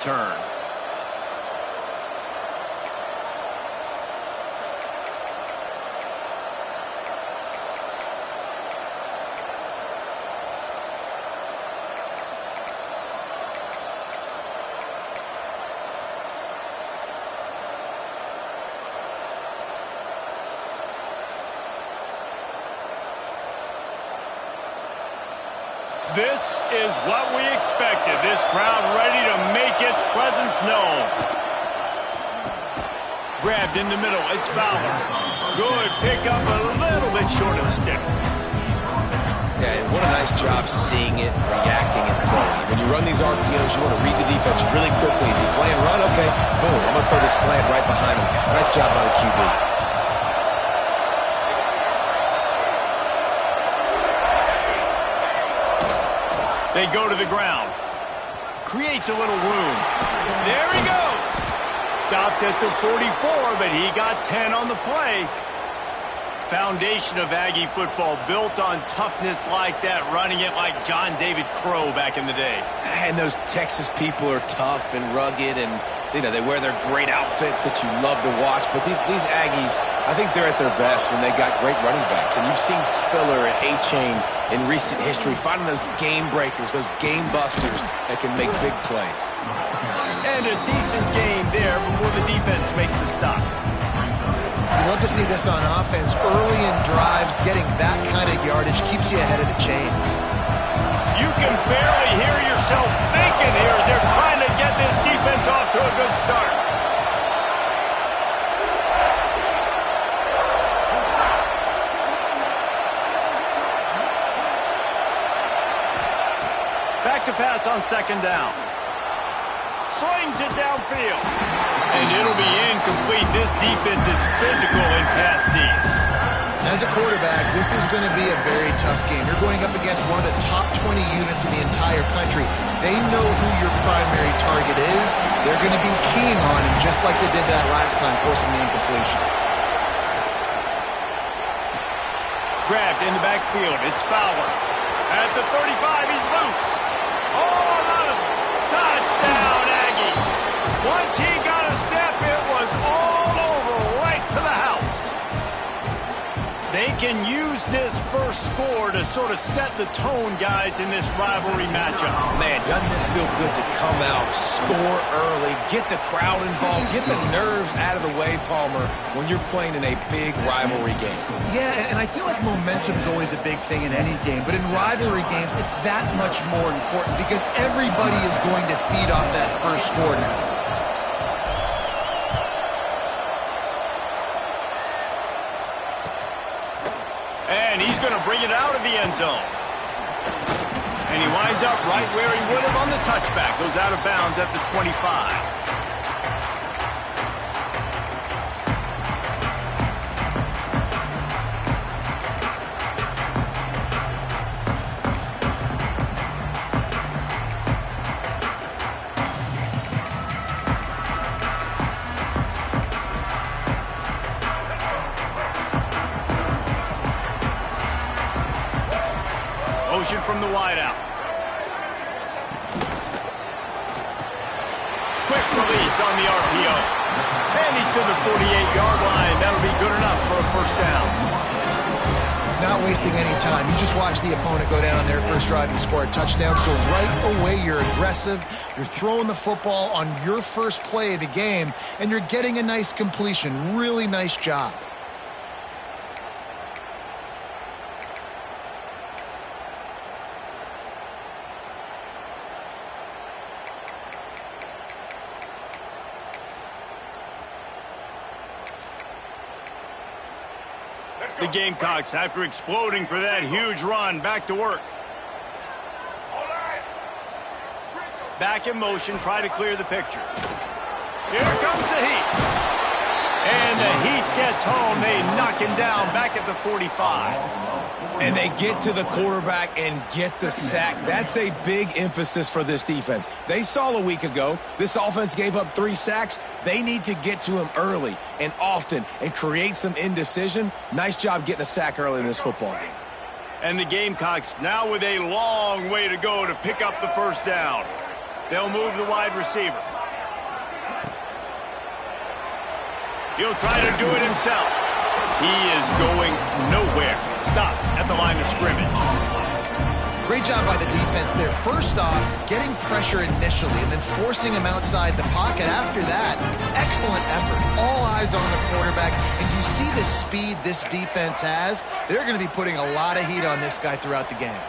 turn. This is what we expected. This crowd ready to make its presence known. Grabbed in the middle. It's Fowler. Good pickup, a little bit short of the sticks. Yeah, and what a nice job seeing it, reacting, and throwing. When you run these RPOs, you want to read the defense really quickly. Is he playing run? Okay, boom. I'm going to throw this slant right behind him. Nice job by the QB. They go to the ground. Creates a little room. There he goes. Stopped at the 44, but he got 10 on the play. Foundation of Aggie football built on toughness like that, running it like John David Crow back in the day. And those Texas people are tough and rugged, and you know they wear their great outfits that you love to watch. But these Aggies, I think they're at their best when they got great running backs. And you've seen Spiller and A-Chain in recent history finding those game breakers, those game busters that can make big plays. And a decent game there before the defense makes the stop. You love to see this on offense. Early in drives, getting that kind of yardage keeps you ahead of the chains. You can barely hear yourself thinking here as they're trying to get this defense off to a good start. Back to pass on second down. Slings it downfield. And it'll be incomplete. This defense is physical in pass deep. As a quarterback, this is going to be a very tough game. You're going up against one of the top 20 units in the entire country. They know who your primary target is. They're going to be keying on him just like they did that last time, forcing the incompletion. Grabbed in the backfield. It's Fowler. At the 35, he's loose. Oh, nice touchdown, Aggie. Once he got a step, it was all over, right to the house. They can use this first score to sort of set the tone, guys, in this rivalry matchup. Man, doesn't this feel good to come out, score early, get the crowd involved, get the nerves out of the way, Palmer, when you're playing in a big rivalry game? Yeah, and I feel like momentum is always a big thing in any game, but in rivalry games, it's that much more important because everybody is going to feed off that first score now. And he's going to bring it out of the end zone. And he winds up right where he would have on the touchback. Goes out of bounds at the 25. Motion from the wideout. Quick release on the RPO. And he's to the 48-yard line. That'll be good enough for a first down. Not wasting any time. You just watch the opponent go down on their first drive and score a touchdown. So right away, you're aggressive. You're throwing the football on your first play of the game, and you're getting a nice completion. Really nice job. The Gamecocks, after exploding for that huge run, back to work. Back in motion, try to clear the picture. Here comes the heat. And the heat gets home. They knock him down back at the 45. And they get to the quarterback and get the sack. That's a big emphasis for this defense. They saw a week ago, this offense gave up 3 sacks. They need to get to him early and often and create some indecision. Nice job getting a sack early in this football game. And the Gamecocks now with a long way to go to pick up the first down. They'll move the wide receiver. He'll try to do it himself. He is going nowhere. Stop at the line of scrimmage. Great job by the defense there. First off, getting pressure initially and then forcing him outside the pocket. After that, excellent effort. All eyes on the quarterback. And you see the speed this defense has. They're going to be putting a lot of heat on this guy throughout the game.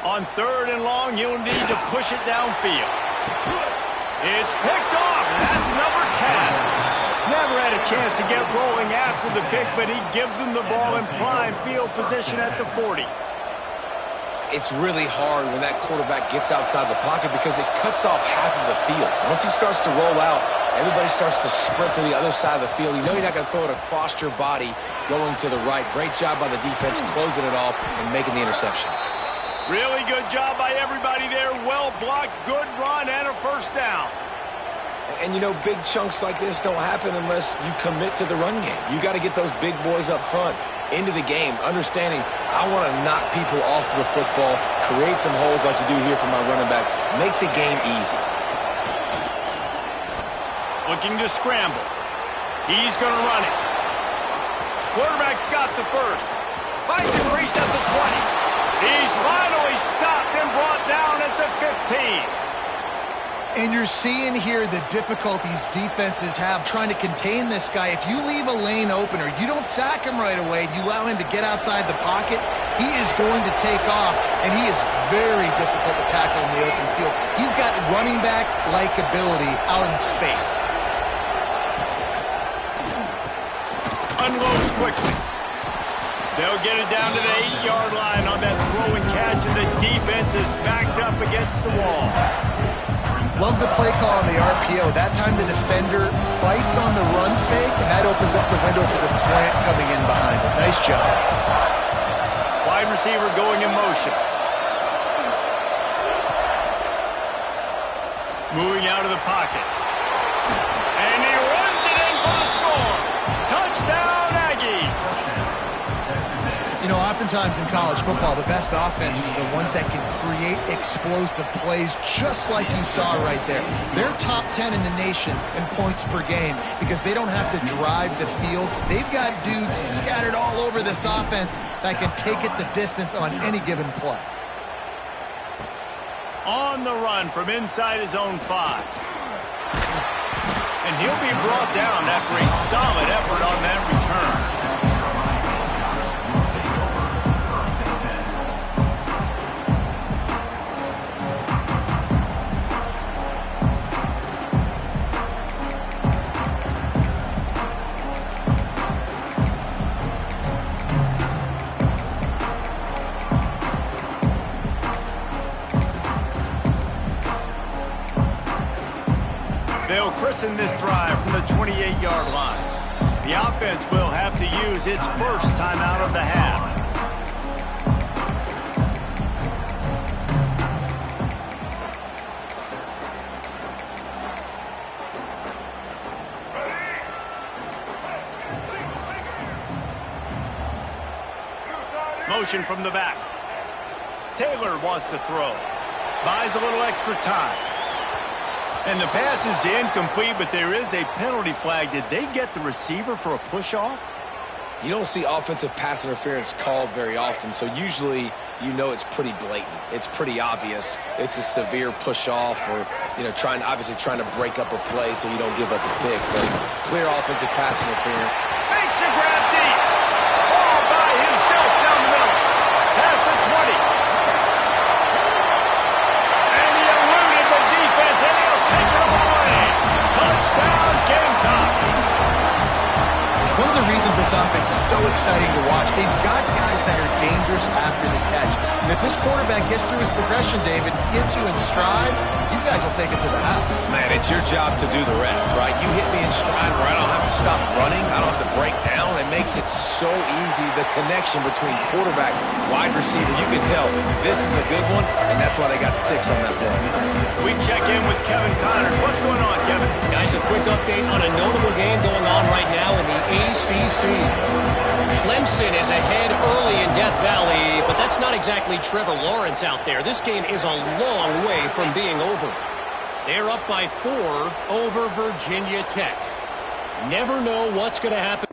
On 3rd and long, he'll need to push it downfield. It's picked off, and that's number 10. Never had a chance to get rolling after the pick, but he gives him the ball in prime field position at the 40. It's really hard when that quarterback gets outside the pocket because it cuts off half of the field. Once he starts to roll out, everybody starts to sprint to the other side of the field. You know you're not going to throw it across your body going to the right. Great job by the defense closing it off and making the interception. Really good job by everybody there. Well blocked, good run, and a first down. And, you know, big chunks like this don't happen unless you commit to the run game. You got to get those big boys up front into the game, understanding I want to knock people off the football, create some holes like you do here for my running back, make the game easy. Looking to scramble. He's going to run it. Quarterback's got the first. Finds a crease at the 20. He's finally stopped and brought down at the 15. And you're seeing here the difficulties defenses have trying to contain this guy. If you leave a lane open or you don't sack him right away, you allow him to get outside the pocket, he is going to take off, and he is very difficult to tackle in the open field. He's got running back-like ability out in space. Unloads quickly. They'll get it down to the 8-yard line on that throw and catch, and the defense is backed up against the wall. Love the play call on the RPO. That time the defender bites on the run fake, and that opens up the window for the slant coming in behind it. Nice job. Wide receiver going in motion. Moving out of the pocket. And he runs it in for the score. Touchdown, Aggies. You know, oftentimes in college football, the best offenses are the ones that can create explosive plays just like you saw right there. They're top 10 in the nation in points per game because they don't have to drive the field. They've got dudes scattered all over this offense that can take it the distance on any given play. On the run from inside his own 5. And he'll be brought down after a solid effort on that return. They'll christen this drive from the 28-yard line. The offense will have to use its first timeout of the half. Motion from the back. Taylor wants to throw. Buys a little extra time. And the pass is incomplete, but there is a penalty flag. Did they get the receiver for a push-off? You don't see offensive pass interference called very often, so usually you know it's pretty blatant. It's pretty obvious. It's a severe push-off or, you know, obviously trying to break up a play so you don't give up a pick. But clear offensive pass interference. Makes the grab deep. All by himself down the middle. Past the 20. And he eluded the defense, and he'll take it all away. Touchdown, Gamecocks. One of the reasons this offense is so exciting to watch, they've got guys that are dangerous after the catch. And if this quarterback gets through his progression, David, gets you in stride, these guys will take it to the house. Man, it's your job to do the rest, right? You hit me in stride where I don't have to stop running. I don't have to break down. It makes it so easy, the connection between quarterback, wide receiver, receiver. You can tell this is a good one, and that's why they got 6 on that play. We check in with Kevin Connors. What's going on, Kevin? Guys, a quick update on a notable game going on right now in the ACC. Clemson is ahead early in Death Valley, but that's not exactly Trevor Lawrence out there. This game is a long way from being over. They're up by 4 over Virginia Tech. Never know what's going to happen.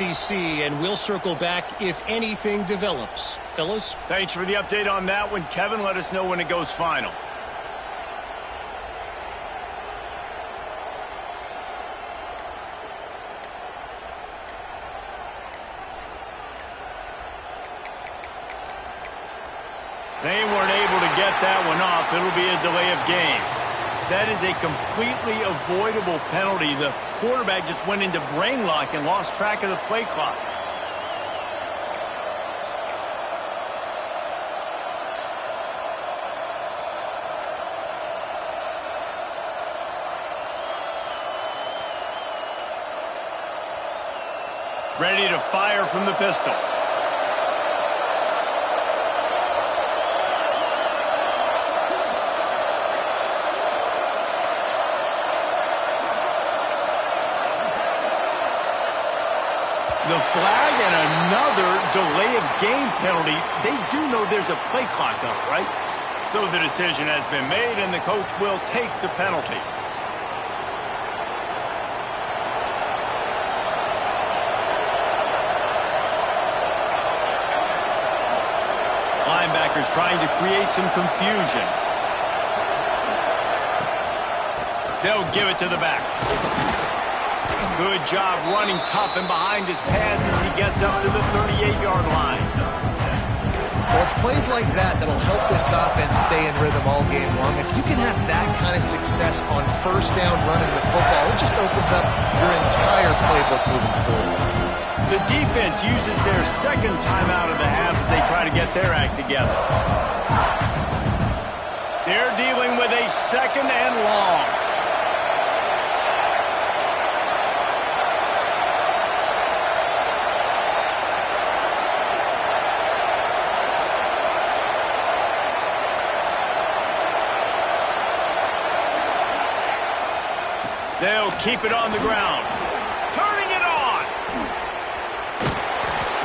ACC, and we'll circle back if anything develops. Phyllis? Thanks for the update on that one, Kevin. Let us know when it goes final. They weren't able to get that one off. It'll be a delay of game. That is a completely avoidable penalty. The quarterback just went into brain lock and lost track of the play clock. Ready to fire from the pistol. The flag and another delay of game penalty. They do know there's a play clock up, right? So the decision has been made, and the coach will take the penalty. Linebackers trying to create some confusion. They'll give it to the back. Good job running tough and behind his pads as he gets up to the 38-yard line. Well, it's plays like that that'll help this offense stay in rhythm all game long. If you can have that kind of success on first down running the football, it just opens up your entire playbook moving forward. The defense uses their second timeout of the half as they try to get their act together. They're dealing with a second and long. They'll keep it on the ground. Turning it on.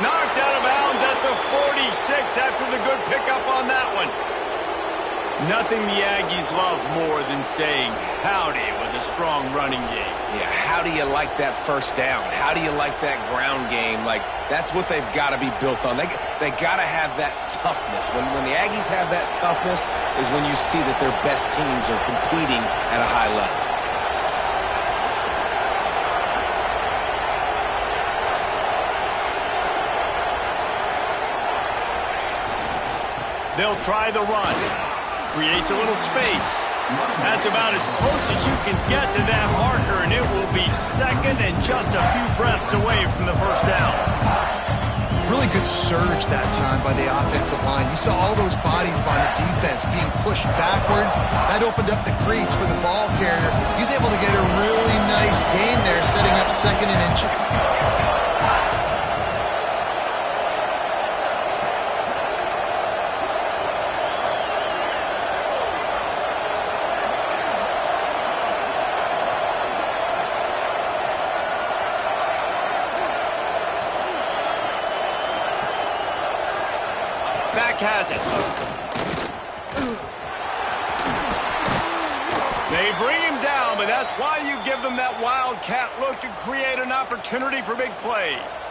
Knocked out of bounds at the 46 after the good pickup on that one. Nothing the Aggies love more than saying howdy with a strong running game. Yeah, how do you like that first down? How do you like that ground game? Like, that's what they've got to be built on. They got to have that toughness. When the Aggies have that toughness is when you see that their best teams are competing at a high level. They'll try the run. Creates a little space. That's about as close as you can get to that marker, and it will be second and just a few breaths away from the first down. Really good surge that time by the offensive line. You saw all those bodies by the defense being pushed backwards. That opened up the crease for the ball carrier. He's able to get a really nice gain there, setting up second and inches. Back has it. They bring him down, but that's why you give them that wildcat look to create an opportunity for big plays.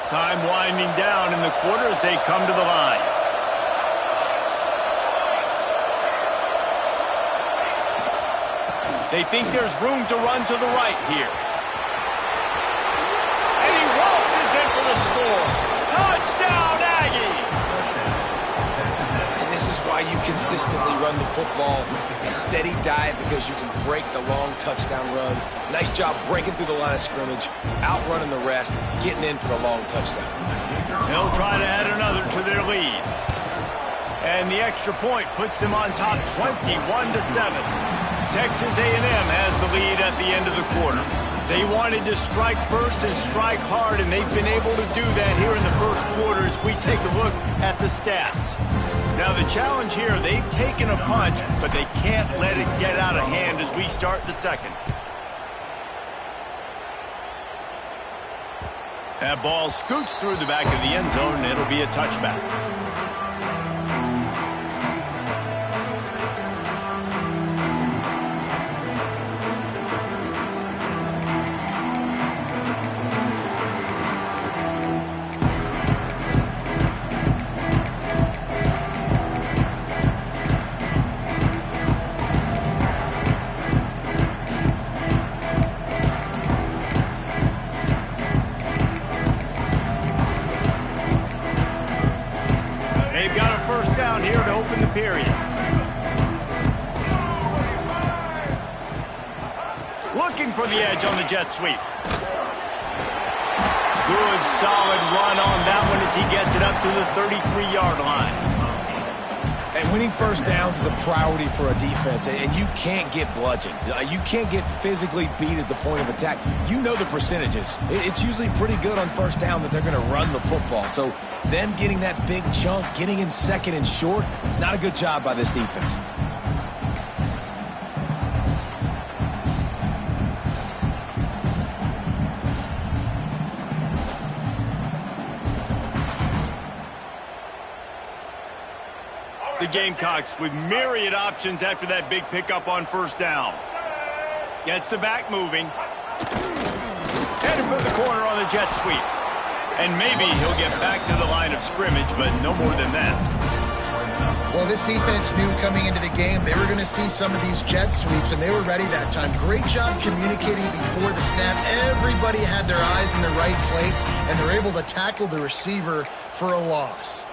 Time winding down in the quarter as they come to the line. They think there's room to run to the right here. And he waltzes in for the score. Touchdown, Aggies! And this is why you consistently run the football. A steady diet because you can break the long touchdown runs. Nice job breaking through the line of scrimmage, outrunning the rest, getting in for the long touchdown. They'll try to add another to their lead. And the extra point puts them on top 21-7. Texas A&M has the lead at the end of the quarter. They wanted to strike first and strike hard, and they've been able to do that here in the first quarter as we take a look at the stats. Now the challenge here, they've taken a punch, but they can't let it get out of hand as we start the second. That ball scoots through the back of the end zone, and it'll be a touchback. Period. Looking for the edge on the jet sweep. Good, solid run on that one as he gets it up to the 33-yard line. And winning first downs is a priority for a defense, and you can't get bludgeoned. You can't get physically beat at the point of attack. You know the percentages. It's usually pretty good on first down that they're going to run the football. So them getting that big chunk, getting in second and short, not a good job by this defense. The Gamecocks with myriad options after that big pickup on first down. Gets the back moving. Headed for the corner on the jet sweep. And maybe he'll get back to the line of scrimmage, but no more than that. Well, this defense knew coming into the game they were going to see some of these jet sweeps, and they were ready that time. Great job communicating before the snap. Everybody had their eyes in the right place, and they're able to tackle the receiver for a loss.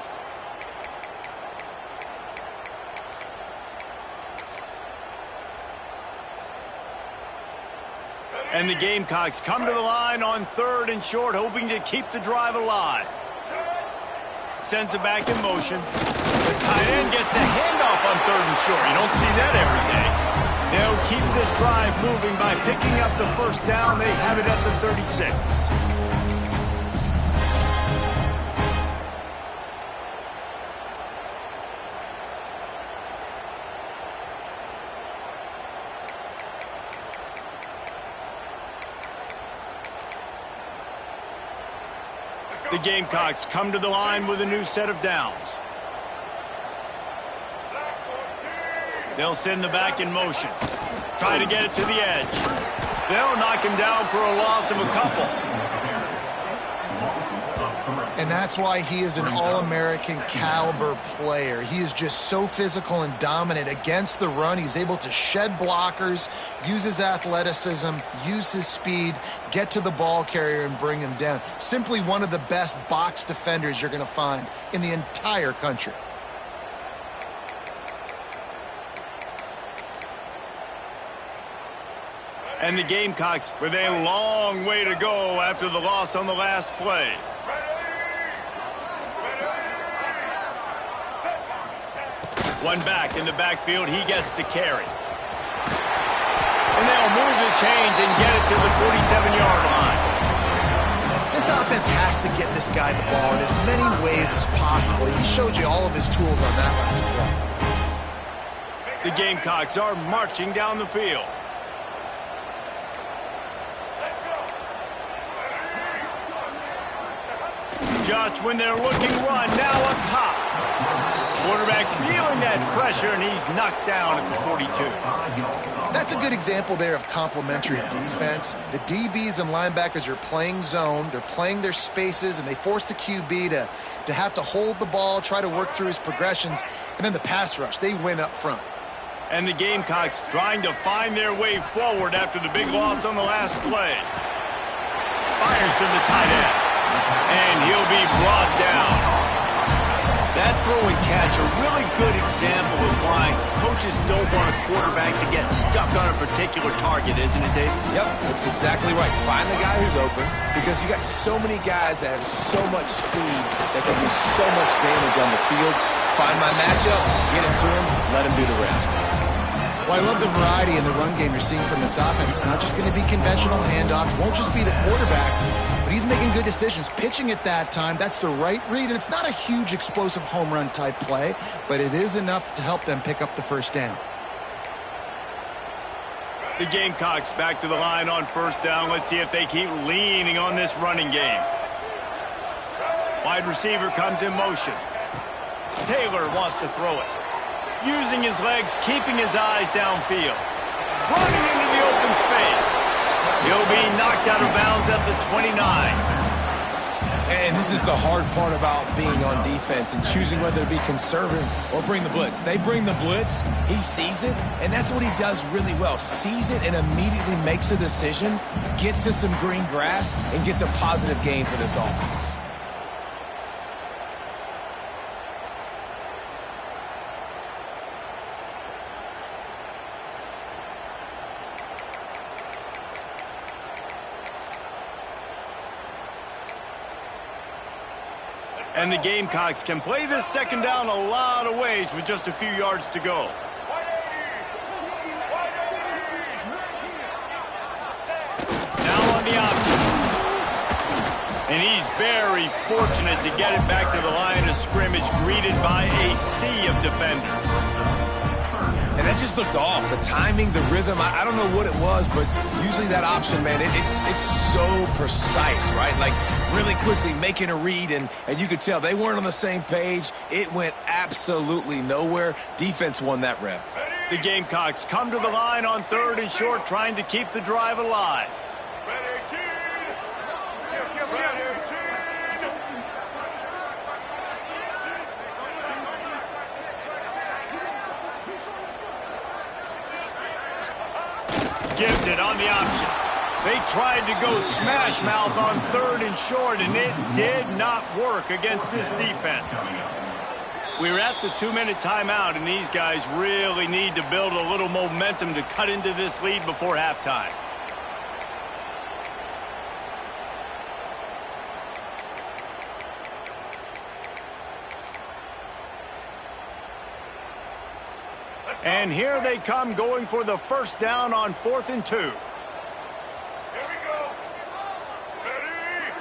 And the Gamecocks come to the line on third and short, hoping to keep the drive alive. Sends it back in motion. The tight end gets the handoff on third and short. You don't see that every day. They'll keep this drive moving by picking up the first down. They have it at the 36. The Gamecocks come to the line with a new set of downs. They'll send the back in motion. Try to get it to the edge. They'll knock him down for a loss of a couple. And that's why he is an All-American caliber player. He is just so physical and dominant against the run. He's able to shed blockers, use his athleticism, use his speed, get to the ball carrier and bring him down. Simply one of the best box defenders you're going to find in the entire country. And the Gamecocks with a long way to go after the loss on the last play. One back in the backfield, he gets the carry. And they'll move the chains and get it to the 47-yard line. This offense has to get this guy the ball in as many ways as possible. He showed you all of his tools on that last play. The Gamecocks are marching down the field. Just when they're looking run, now up top. Quarterback feeling that pressure, and he's knocked down at the 42. That's a good example there of complementary defense. The DBs and linebackers are playing zone. They're playing their spaces, and they force the QB to have to hold the ball, try to work through his progressions, and then the pass rush. They win up front. And the Gamecocks trying to find their way forward after the big loss on the last play. Fires to the tight end. And he'll be brought down. That throw and catch, a really good example of why coaches don't want a quarterback to get stuck on a particular target, isn't it, Dave? Yep, that's exactly right. Find the guy who's open, because you got so many guys that have so much speed that can do so much damage on the field. Find my matchup, get him to him, let him do the rest. Well, I love the variety in the run game you're seeing from this offense. It's not just going to be conventional handoffs. Won't just be the quarterback, but he's making good decisions. Pitching at that time, that's the right read, and it's not a huge explosive home run type play, but it is enough to help them pick up the first down. The Gamecocks back to the line on first down. Let's see if they keep leaning on this running game. Wide receiver comes in motion. Taylor wants to throw it. Using his legs, keeping his eyes downfield. Running into the open space. He'll be knocked out of bounds at the 29. And this is the hard part about being on defense and choosing whether to be conservative or bring the blitz. They bring the blitz, he sees it, and that's what he does really well. Sees it and immediately makes a decision, gets to some green grass, and gets a positive gain for this offense. And the Gamecocks can play this second down a lot of ways with just a few yards to go. Now on the option. And he's very fortunate to get it back to the line of scrimmage, greeted by a sea of defenders. And that just looked off. The timing, the rhythm, I don't know what it was, but usually that option, man, it's so precise, right? Like really quickly making a read, and you could tell they weren't on the same page. It went absolutely nowhere. Defense won that rep. The Gamecocks come to the line on third and short, trying to keep the drive alive. Gives it on the option. They tried to go smash mouth on third and short, and it did not work against this defense. We're at the 2-minute timeout, and these guys really need to build a little momentum to cut into this lead before halftime. And here they come, going for the first down on 4th and 2. Here we go. Ready?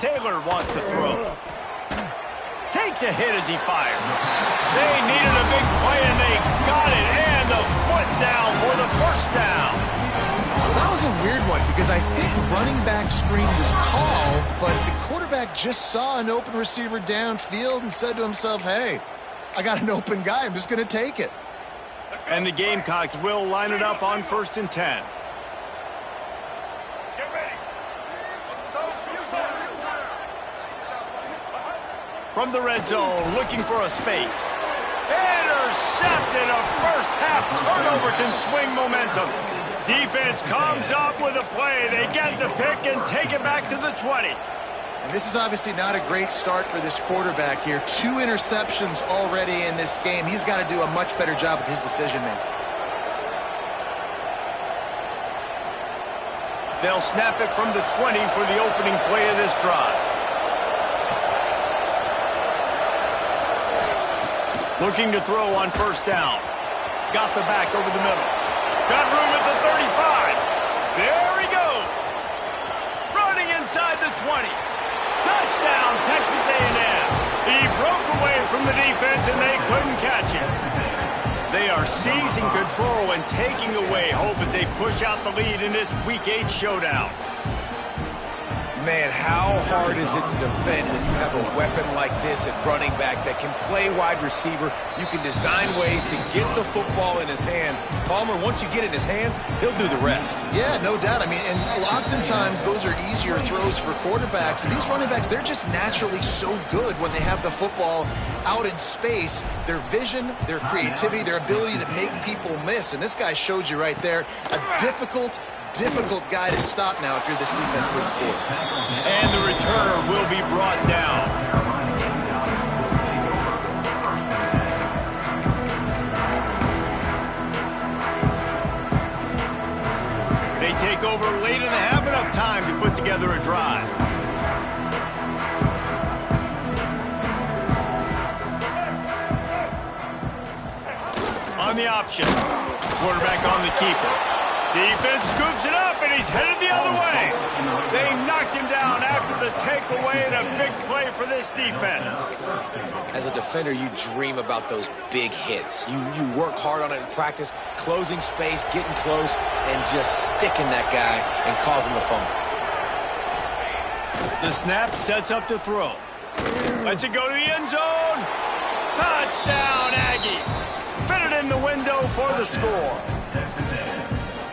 Taylor wants to throw. Takes a hit as he fires. They needed a big play, and they got it. And the foot down for the first down. Well, that was a weird one because I think running back screen was called, but the quarterback just saw an open receiver downfield and said to himself, hey, I got an open guy. I'm just going to take it. And the Gamecocks will line it up on 1st and 10. Get ready. From the red zone, looking for a space. Intercepted. A first-half turnover can swing momentum. Defense comes up with a play. They get the pick and take it back to the 20. And this is obviously not a great start for this quarterback here. 2 interceptions already in this game. He's got to do a much better job with his decision-making. They'll snap it from the 20 for the opening play of this drive. Looking to throw on first down. Got the back over the middle. Got room at the 35. There he goes. Running inside the 20. Touchdown, Texas A&M. He broke away from the defense, and they couldn't catch him. They are seizing control and taking away hope as they push out the lead in this Week 8 showdown. Man, how hard is it to defend when you have a weapon like this at running back that can play wide receiver? You can design ways to get the football in his hand. Palmer, once you get it in his hands, he'll do the rest. Yeah, no doubt. I mean, and oftentimes those are easier throws for quarterbacks. And these running backs, they're just naturally so good when they have the football out in space. Their vision, their creativity, their ability to make people miss. And this guy showed you right there a difficult guy to stop now if you're this defense moving forward. And the returner will be brought down. They take over late and have enough time to put together a drive. On the option. Quarterback on the keeper. Defense scoops it up, and he's headed the other way. They knocked him down after the takeaway, and a big play for this defense. As a defender, you dream about those big hits. You work hard on it in practice, closing space, getting close, and just sticking that guy and causing the fumble. The snap sets up to throw. Lets it go to the end zone. Touchdown, Aggies. Fitted in the window for the score.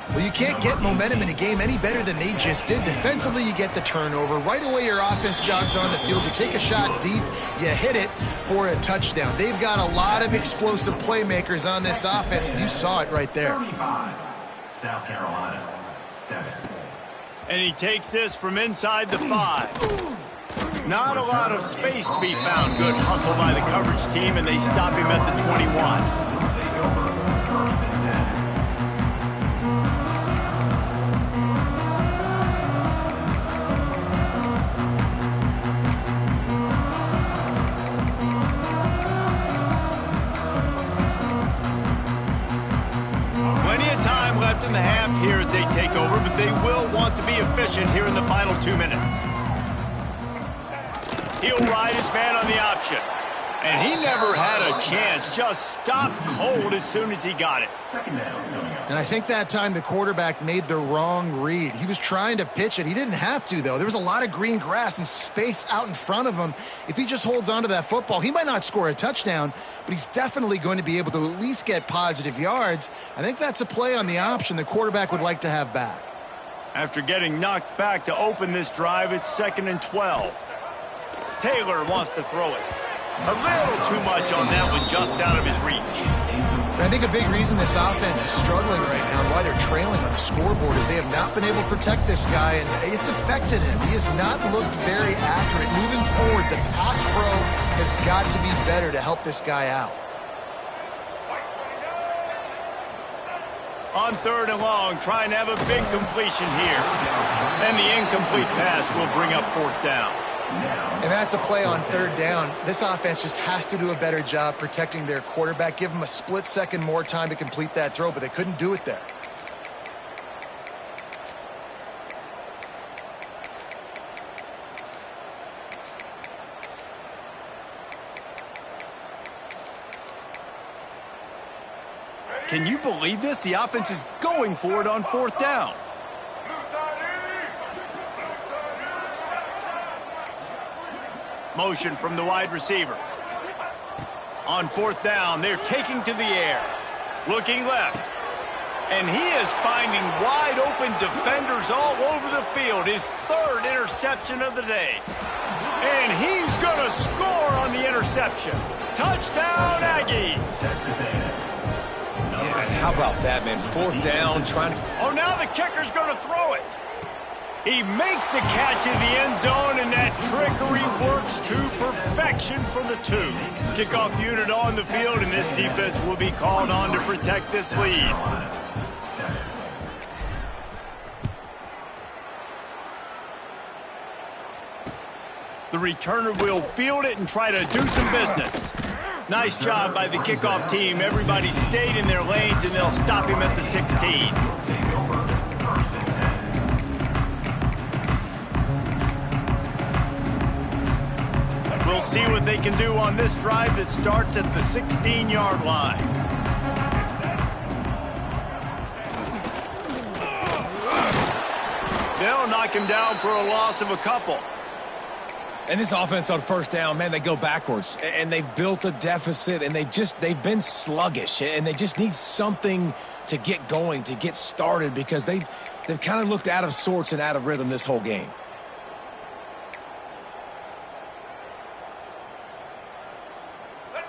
Well, you can't get momentum in a game any better than they just did. Defensively, you get the turnover. Right away, your offense jogs on the field. You take a shot deep, you hit it for a touchdown. They've got a lot of explosive playmakers on this offense, and you saw it right there. 35, South Carolina, 7. And he takes this from inside the 5. Not a lot of space to be found. Good hustle by the coverage team, and they stop him at the 21. In the half here as they take over, but they will want to be efficient here in the final 2 minutes. He'll ride his man on the option. And he never had a chance. Just stopped cold as soon as he got it. And I think that time the quarterback made the wrong read. He was trying to pitch it. He didn't have to, though. There was a lot of green grass and space out in front of him. If he just holds on to that football, he might not score a touchdown, but he's definitely going to be able to at least get positive yards. I think that's a play on the option the quarterback would like to have back. After getting knocked back to open this drive, it's 2nd and 12. Taylor wants to throw it. A little too much on that one, just out of his reach. And I think a big reason this offense is struggling right now and why they're trailing on the scoreboard is they have not been able to protect this guy, and it's affected him. He has not looked very accurate. Moving forward, the pass pro has got to be better to help this guy out. On 3rd and long, trying to have a big completion here. And the incomplete pass will bring up 4th down. And that's a play on 3rd down. This offense just has to do a better job protecting their quarterback. Give them a split second more time to complete that throw, but they couldn't do it there. Can you believe this? The offense is going for it on 4th down. Motion from the wide receiver. On 4th down, they're taking to the air. Looking left. And he is finding wide open defenders all over the field. His 3rd interception of the day. And he's going to score on the interception. Touchdown, Aggies. Yeah, how about that, man? 4th down, trying to... Oh, now the kicker's going to throw it. He makes the catch in the end zone, and that trickery works to perfection for the 2. Kickoff unit on the field, and this defense will be called on to protect this lead. The returner will field it and try to do some business. Nice job by the kickoff team. Everybody stayed in their lanes, and they'll stop him at the 16. We'll see what they can do on this drive that starts at the 16-yard line. They'll knock him down for a loss of a couple. And this offense on first down, man, they go backwards. And they've built a deficit, and they've been sluggish. And they just need something to get going, to get started, because they've kind of looked out of sorts and out of rhythm this whole game.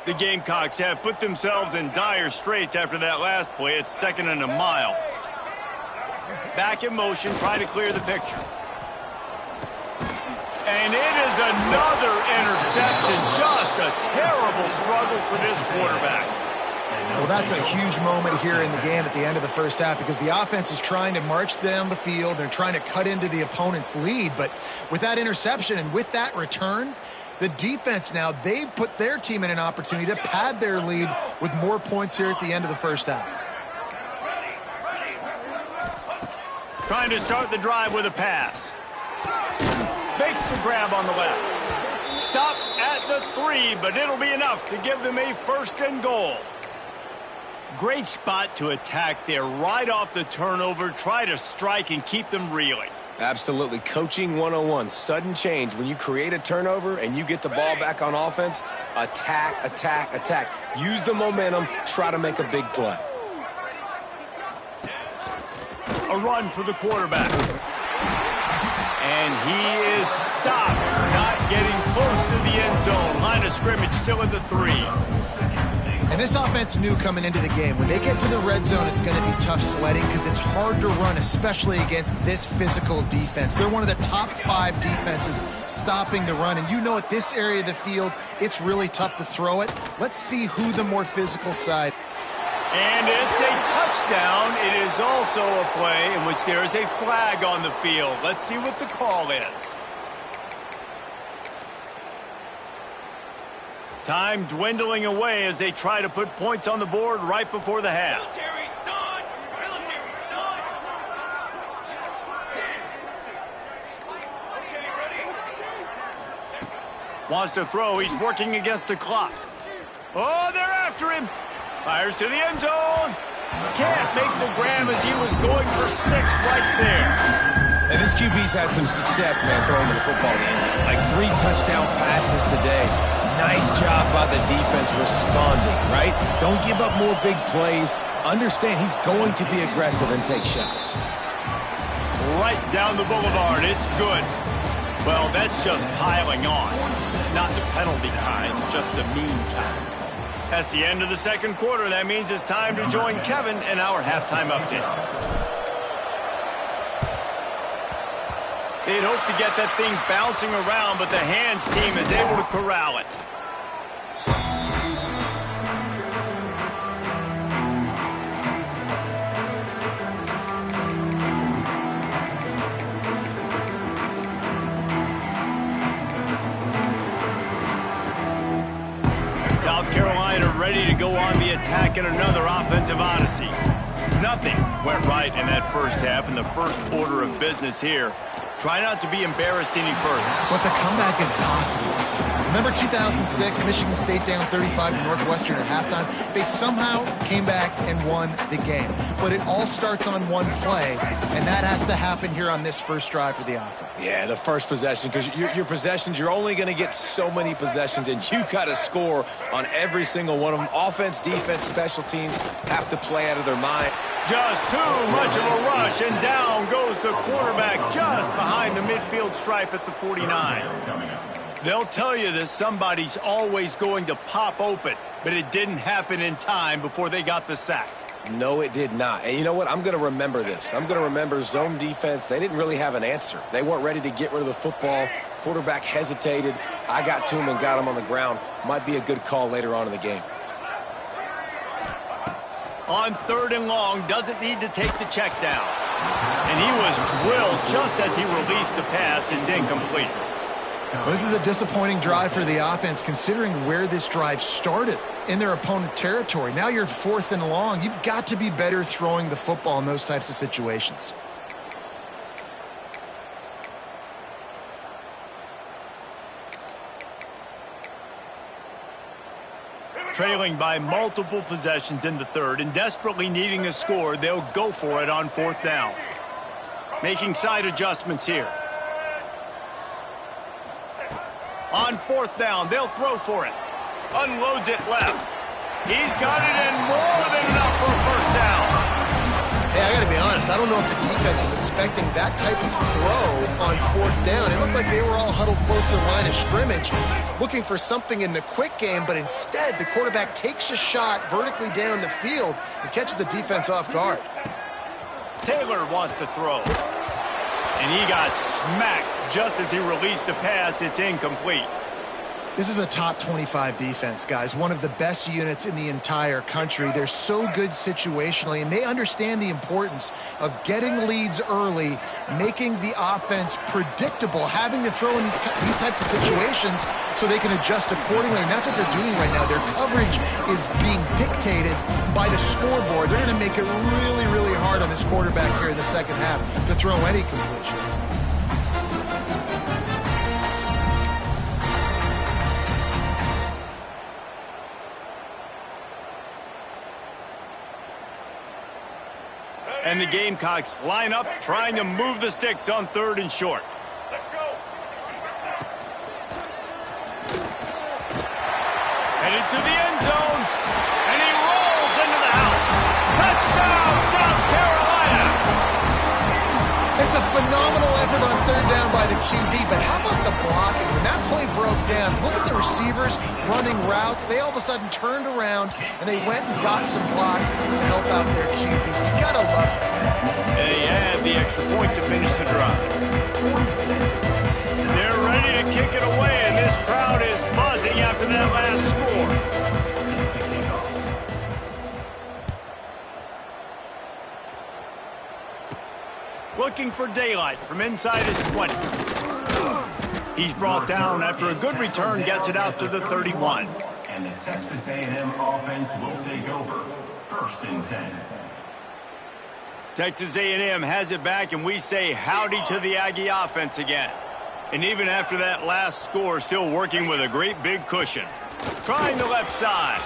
The Gamecocks have put themselves in dire straits after that last play. It's 2nd and a mile. Back in motion, trying to clear the picture. And it is another interception. Just a terrible struggle for this quarterback. Well, that's a huge moment here in the game at the end of the first half, because the offense is trying to march down the field. They're trying to cut into the opponent's lead. But with that interception and with that return, the defense now, they've put their team in an opportunity to pad their lead with more points here at the end of the first half. Trying to start the drive with a pass. Makes the grab on the left. Stopped at the 3, but it'll be enough to give them a 1st and goal. Great spot to attack there right off the turnover. Try to strike and keep them reeling. Absolutely. Coaching 101. Sudden change. When you create a turnover and you get the ball back on offense, attack, attack, attack. Use the momentum. Try to make a big play. A run for the quarterback. And he is stopped, not getting close to the end zone. Line of scrimmage still at the 3. And this offense knew coming into the game, when they get to the red zone, it's going to be tough sledding because it's hard to run, especially against this physical defense. They're one of the top 5 defenses stopping the run. And you know, at this area of the field, it's really tough to throw it. Let's see who the more physical side. And it's a touchdown. It is also a play in which there is a flag on the field. Let's see what the call is. Time dwindling away as they try to put points on the board right before the half. Military stun! Military stun! Okay, ready? Wants to throw. He's working against the clock. Oh, they're after him. Fires to the end zone. Can't make the grab as he was going for 6 right there. And this QB's had some success, man, throwing the football to the end zone. Like 3 touchdown passes today. Nice job by the defense responding, right? Don't give up more big plays. Understand he's going to be aggressive and take shots. Right down the boulevard. It's good. Well, that's just piling on. Not the penalty kind, just the mean kind. That's the end of the second quarter. That means it's time to join Kevin in our halftime update. They'd hope to get that thing bouncing around, but the hands team is able to corral it. South Carolina ready to go on the attack in another offensive odyssey. Nothing went right in that first half, in the first order of business here. Try not to be embarrassed any further. But the comeback is possible. Remember 2006, Michigan State down 35 to Northwestern at halftime? They somehow came back and won the game. But it all starts on one play, and that has to happen here on this first drive for the offense. Yeah, the first possession, because your possessions, you're only going to get so many possessions, and you got to score on every single one of them. Offense, defense, special teams have to play out of their mind. Just too much of a rush, and down goes the quarterback just behind the midfield stripe at the 49. They'll tell you that somebody's always going to pop open, but it didn't happen in time before they got the sack. No, it did not. And you know what? I'm going to remember this. I'm going to remember zone defense. They didn't really have an answer. They weren't ready to get rid of the football. Quarterback hesitated. I got to him and got him on the ground. Might be a good call later on in the game. On 3rd and long, doesn't need to take the check down. And he was drilled just as he released the pass. It's incomplete. Well, this is a disappointing drive for the offense, considering where this drive started in their opponent territory. Now you're 4th and long. You've got to be better throwing the football in those types of situations. Trailing by multiple possessions in the 3rd and desperately needing a score, they'll go for it on 4th down. Making side adjustments here. On 4th down, they'll throw for it. Unloads it left. He's got it in more than enough for a first down. Hey, I got to be honest. I don't know if the defense was expecting that type of throw on 4th down. It looked like they were all huddled close to the line of scrimmage, looking for something in the quick game, but instead the quarterback takes a shot vertically down the field and catches the defense off guard. Taylor wants to throw. And he got smacked just as he released the pass. It's incomplete. This is a top 25 defense, guys. One of the best units in the entire country. They're so good situationally, and they understand the importance of getting leads early, making the offense predictable, having to throw in these types of situations so they can adjust accordingly. And that's what they're doing right now. Their coverage is being dictated by the scoreboard. They're going to make it really, really hard on this quarterback here in the second half to throw any completions. And the Gamecocks line up, trying to move the sticks on 3rd and short. Let's go. Headed to the end zone, and he rolls into the house. Touchdown, South Carolina! It's a phenomenal effort on 3rd down by the QB, but how about the blocking? When that play broke down, look at the receivers running routes. They all of a sudden turned around, and they went and got some blocks to help out their QB. You gotta love it. They add the extra point to finish the drive. They're ready to kick it away, and this crowd is buzzing after that last score. Looking for daylight from inside his 20. He's brought down after a good return, gets it out to the 31. And the Texas A&M offense will take over. 1st and 10. Texas A&M has it back, and we say howdy to the Aggie offense again. And even after that last score, still working with a great big cushion. Trying the left side.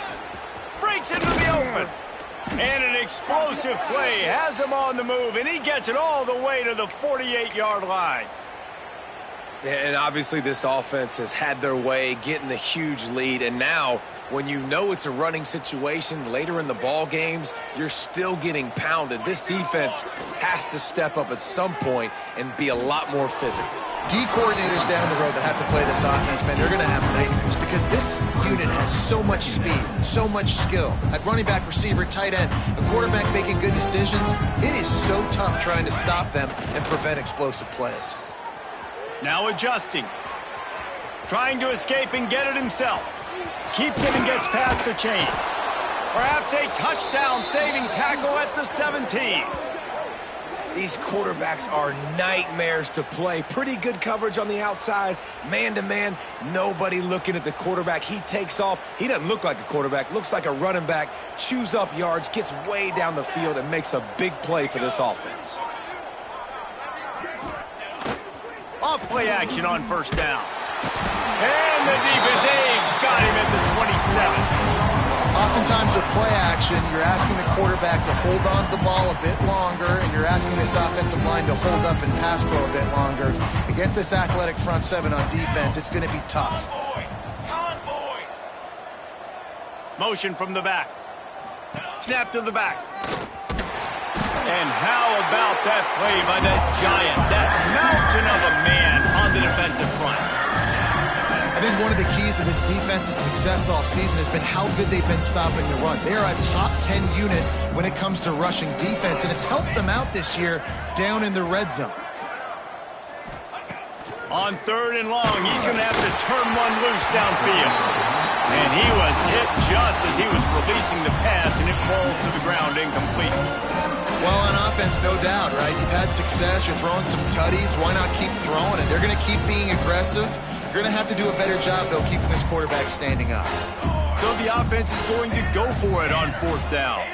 Breaks into the open. And an explosive play has him on the move, and he gets it all the way to the 48-yard line. And obviously this offense has had their way, getting the huge lead. And now, when you know it's a running situation later in the ball games, you're still getting pounded. This defense has to step up at some point and be a lot more physical. D coordinators down the road that have to play this offense, man, they're going to have nightmares because this unit has so much speed, so much skill. At running back, receiver, tight end, a quarterback making good decisions, it is so tough trying to stop them and prevent explosive plays. Now adjusting. Trying to escape and get it himself. Keeps it and gets past the chains. Perhaps a touchdown-saving tackle at the 17. These quarterbacks are nightmares to play. Pretty good coverage on the outside. Man-to-man, nobody looking at the quarterback. He takes off. He doesn't look like a quarterback. Looks like a running back. Chews up yards, gets way down the field, and makes a big play for this offense. Off play action on 1st down. And the defense, they've got him at the 27. Oftentimes with play action, you're asking the quarterback to hold on to the ball a bit longer, and you're asking this offensive line to hold up and pass pro a bit longer. Against this athletic front seven on defense, it's going to be tough. Convoy. Motion from the back. Snap to the back. And how about that play by that giant, that mountain of a man on the defensive front? I think one of the keys to this defense's success all season has been how good they've been stopping the run. They are a top 10 unit when it comes to rushing defense, and it's helped them out this year down in the red zone. On 3rd and long, he's going to have to turn one loose downfield. And he was hit just as he was releasing the pass, and it falls to the ground incomplete. Well, on offense, no doubt, right? You've had success. You're throwing some tutties. Why not keep throwing it? They're going to keep being aggressive. You're going to have to do a better job, though, keeping this quarterback standing up. So the offense is going to go for it on 4th down.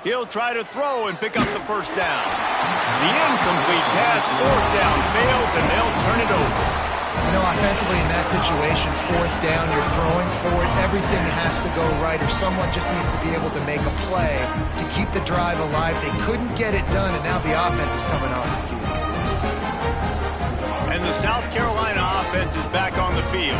He'll try to throw and pick up the 1st down. The incomplete pass, 4th down, fails, and they'll turn it over. You know, offensively in that situation, fourth down, you're throwing for it. Everything has to go right, or someone just needs to be able to make a play to keep the drive alive. They couldn't get it done, and now the offense is coming off the field. And the South Carolina offense is back on the field.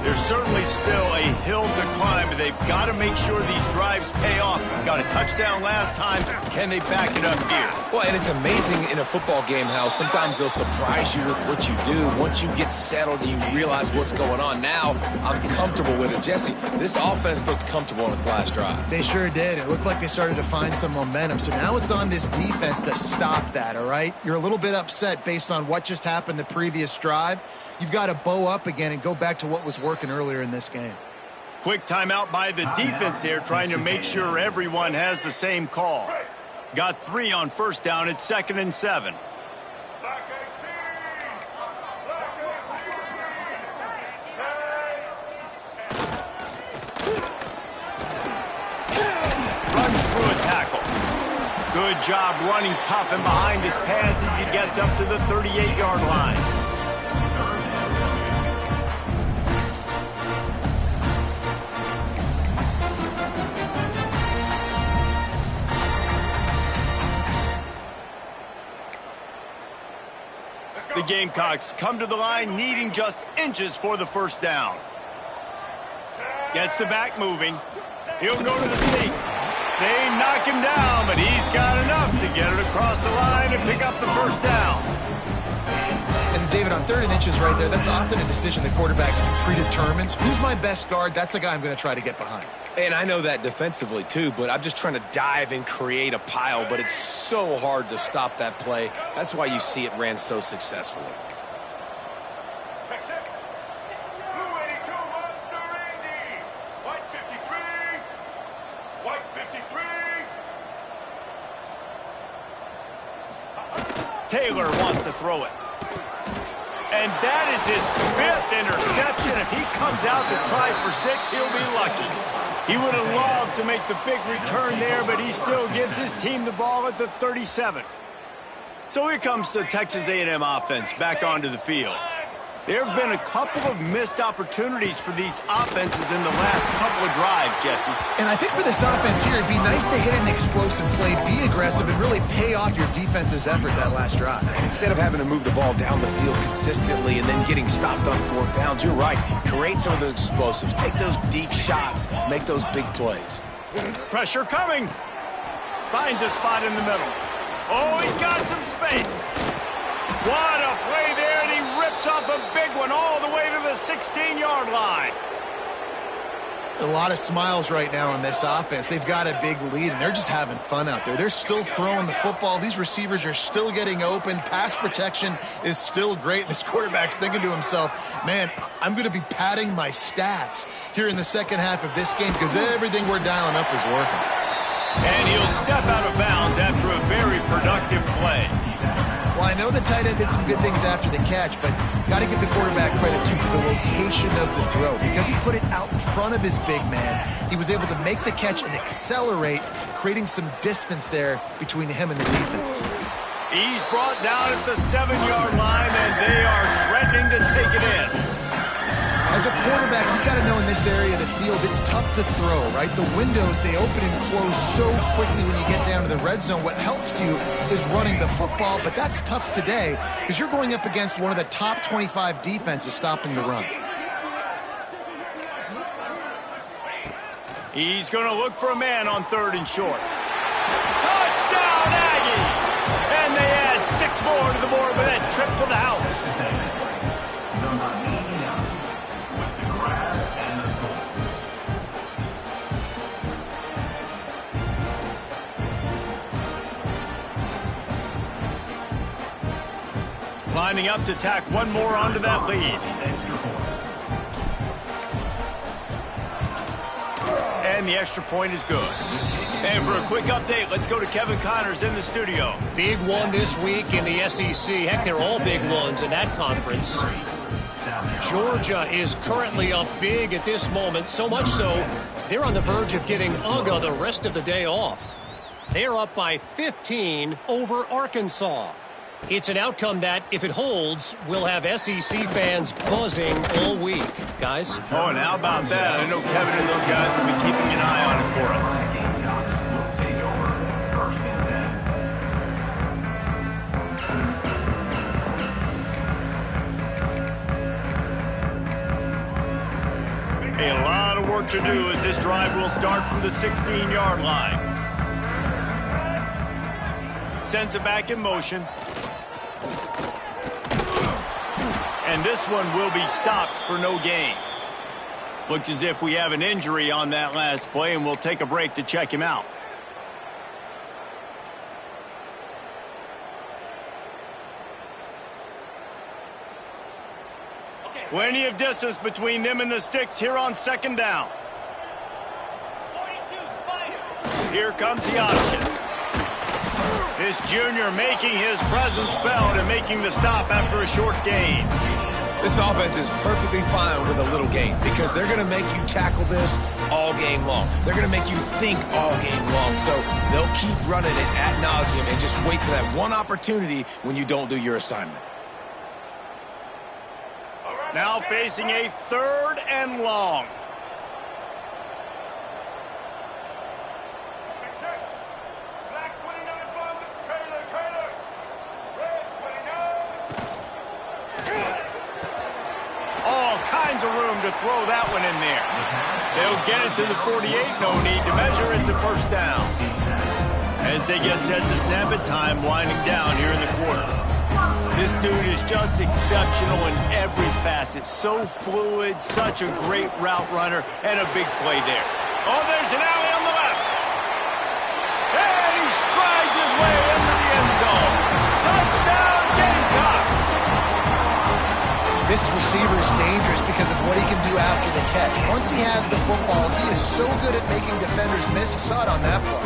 There's certainly still a hill to climb, but they've got to make sure these drives pay off. Got a touchdown last time. Can they back it up here? Well, and it's amazing in a football game how sometimes they'll surprise you with what you do. Once you get settled and you realize what's going on, now I'm comfortable with it. Jesse, this offense looked comfortable on its last drive. They sure did. It looked like they started to find some momentum. So now it's on this defense to stop that, all right? You're a little bit upset based on what just happened the previous drive. You've got to bow up again and go back to what was working earlier in this game. Quick timeout by the defense there, trying to make sure everyone has the same call. Got 3 on first down. It's 2nd and 7. Runs through a tackle. Good job running tough and behind his pads as he gets up to the 38-yard line. The Gamecocks come to the line needing just inches for the first down. Gets the back moving. He'll go to the sneak. They knock him down, but he's got enough to get it across the line and pick up the first down. And David, on 3rd and inches right there, that's often a decision the quarterback predetermines. Who's my best guard? That's the guy I'm going to try to get behind. And I know that defensively, too, but I'm just trying to dive and create a pile, but it's so hard to stop that play. That's why you see it ran so successfully. Taylor wants to throw it. And that is his 5th interception. If he comes out to try for 6, he'll be lucky. He would have loved to make the big return there, but he still gives his team the ball at the 37. So here comes the Texas A&M offense back onto the field. There have been a couple of missed opportunities for these offenses in the last couple of drives, Jesse. And I think for this offense here, it'd be nice to hit an explosive play, be aggressive, and really pay off your defense's effort that last drive. And instead of having to move the ball down the field consistently and then getting stopped on 4th downs, you're right. Create some of those explosives. Take those deep shots. Make those big plays. Pressure coming. Finds a spot in the middle. Oh, he's got some space. What a play there, and he rips off a big one all the way to the 16-yard line. A lot of smiles right now on this offense. They've got a big lead, and they're just having fun out there. They're still throwing the football. These receivers are still getting open. Pass protection is still great. This quarterback's thinking to himself, man, I'm going to be padding my stats here in the second half of this game because everything we're dialing up is working. And he'll step out of bounds after a very productive play. Well, I know the tight end did some good things after the catch, but got to give the quarterback credit to the location of the throw. Because he put it out in front of his big man, he was able to make the catch and accelerate, creating some distance there between him and the defense. He's brought down at the 7-yard line, and they are threatening to take it in. As a quarterback, you've got to know in this area of the field, it's tough to throw, right? The windows, they open and close so quickly when you get down to the red zone. What helps you is running the football, but that's tough today because you're going up against one of the top 25 defenses stopping the run. He's going to look for a man on 3rd and short. Touchdown, Aggie! And they add 6 more to the board with that trip to the house. Lining up to tack one more onto that lead. And the extra point is good. And for a quick update, let's go to Kevin Connors in the studio. Big one this week in the SEC. Heck, they're all big ones in that conference. Georgia is currently up big at this moment, so much so they're on the verge of getting UGA the rest of the day off. They're up by 15 over Arkansas. It's an outcome that, if it holds, will have SEC fans buzzing all week. Guys? Oh, and how about that? I know Kevin and those guys will be keeping an eye on it for us. Gamecocks will take over. 1st and 10. A lot of work to do as this drive will start from the 16-yard line. Sends it back in motion. And this one will be stopped for no gain. Looks as if we have an injury on that last play, and we'll take a break to check him out. Plenty of distance between them and the sticks here on 2nd down. 42 Spider. Here comes the option. This junior making his presence felt and making the stop after a short gain. This offense is perfectly fine with a little gain because they're going to make you tackle this all game long. They're going to make you think all game long. So they'll keep running it ad nauseum and just wait for that one opportunity when you don't do your assignment. Now facing a 3rd and long. Black 29 bomb. Trailer. Red 29. All kinds of room to throw that one in there. They'll get it to the 48. No need to measure. It's a 1st down. As they get set to snap it, time winding down here in the quarter. This dude is just exceptional in every facet. So fluid, such a great route runner, and a big play there. Oh, there's an alley on the left. And he strides his way into the end zone. Touchdown, Gamecocks! This receiver is dangerous because of what he can do after the catch. Once he has the football, he is so good at making defenders miss. You saw it on that play.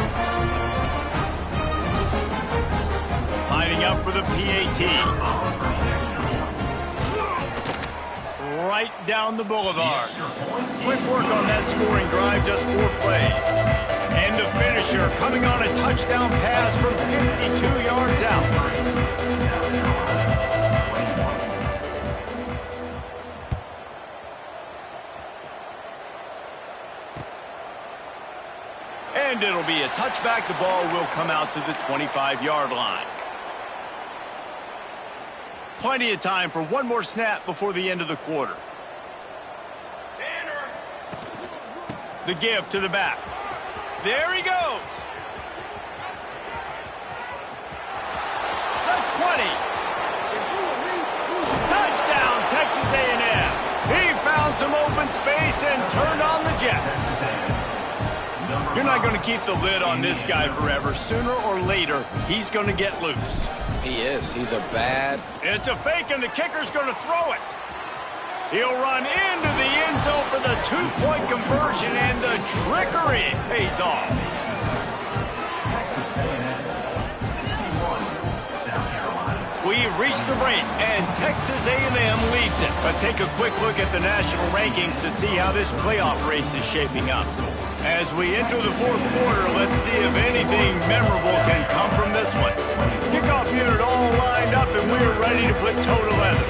Lining up for the PAT. Right down the boulevard. Quick work on that scoring drive, just 4 plays. And the finisher coming on a touchdown pass from 52 yards out. And it'll be a touchback. The ball will come out to the 25-yard line. Plenty of time for one more snap before the end of the quarter. The give to the back. There he goes. The 20. Touchdown, Texas A&M. He found some open space and turned on the Jets. You're not going to keep the lid on this guy forever. Sooner or later, he's going to get loose. He is. He's a bad... It's a fake, and the kicker's going to throw it. He'll run into the end zone for the 2-point conversion, and the trickery pays off. We've reached the break, and Texas A&M leads it. Let's take a quick look at the national rankings to see how this playoff race is shaping up. As we enter the 4th quarter, let's see if anything memorable can come from this one. Kickoff unit all lined up, and we're ready to put toe to leather.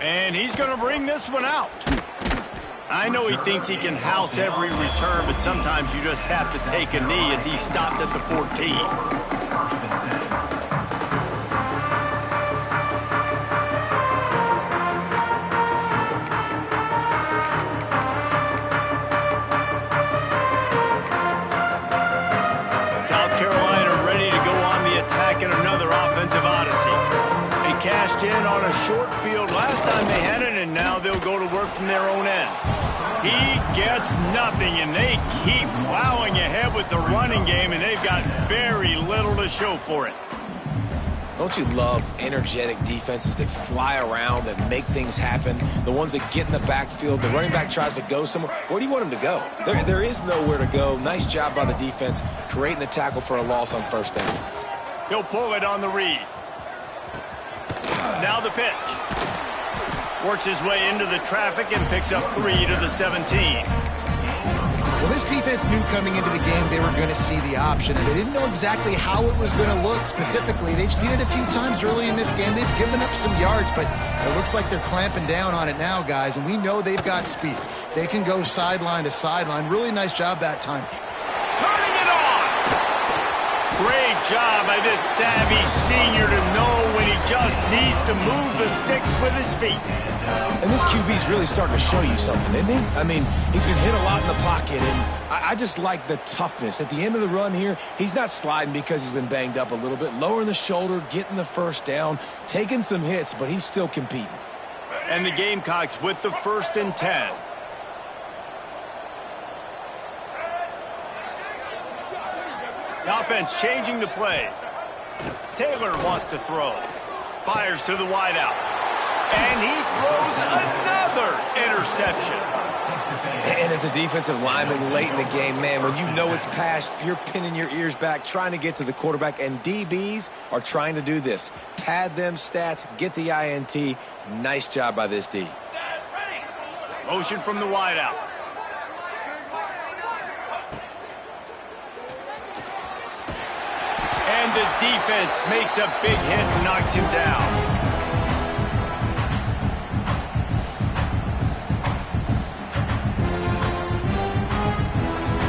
And he's going to bring this one out. I know he thinks he can house every return, but sometimes you just have to take a knee as he stopped at the 14. In another offensive odyssey. They cashed in on a short field last time they had it, and now they'll go to work from their own end. He gets nothing, and they keep plowing ahead with the running game, and they've got very little to show for it. Don't you love energetic defenses that fly around and make things happen? The ones that get in the backfield, the running back tries to go somewhere. Where do you want him to go? There is nowhere to go. Nice job by the defense, creating the tackle for a loss on 1st down. He'll pull it on the read. Now the pitch. Works his way into the traffic and picks up 3 to the 17. This defense knew coming into the game they were going to see the option, and they didn't know exactly how it was going to look specifically. They've seen it a few times early in this game. They've given up some yards, but it looks like they're clamping down on it now, guys, and we know they've got speed. They can go sideline to sideline. Really nice job that time. Turning it on! Great job by this savvy senior to know when he just needs to move the sticks with his feet. And this QB's really starting to show you something, isn't he? I mean, he's been hit a lot in the pocket, and I just like the toughness. At the end of the run here, he's not sliding because he's been banged up a little bit. Lowering the shoulder, getting the first down, taking some hits, but he's still competing. And the Gamecocks with the 1st and 10. The offense changing the play. Taylor wants to throw. Fires to the wideout. And he throws another interception. And as a defensive lineman late in the game, man, when you know it's past, you're pinning your ears back, trying to get to the quarterback, and DBs are trying to do this. Pad them stats, get the INT. Nice job by this D. Motion from the wideout. And the defense makes a big hit and knocks him down.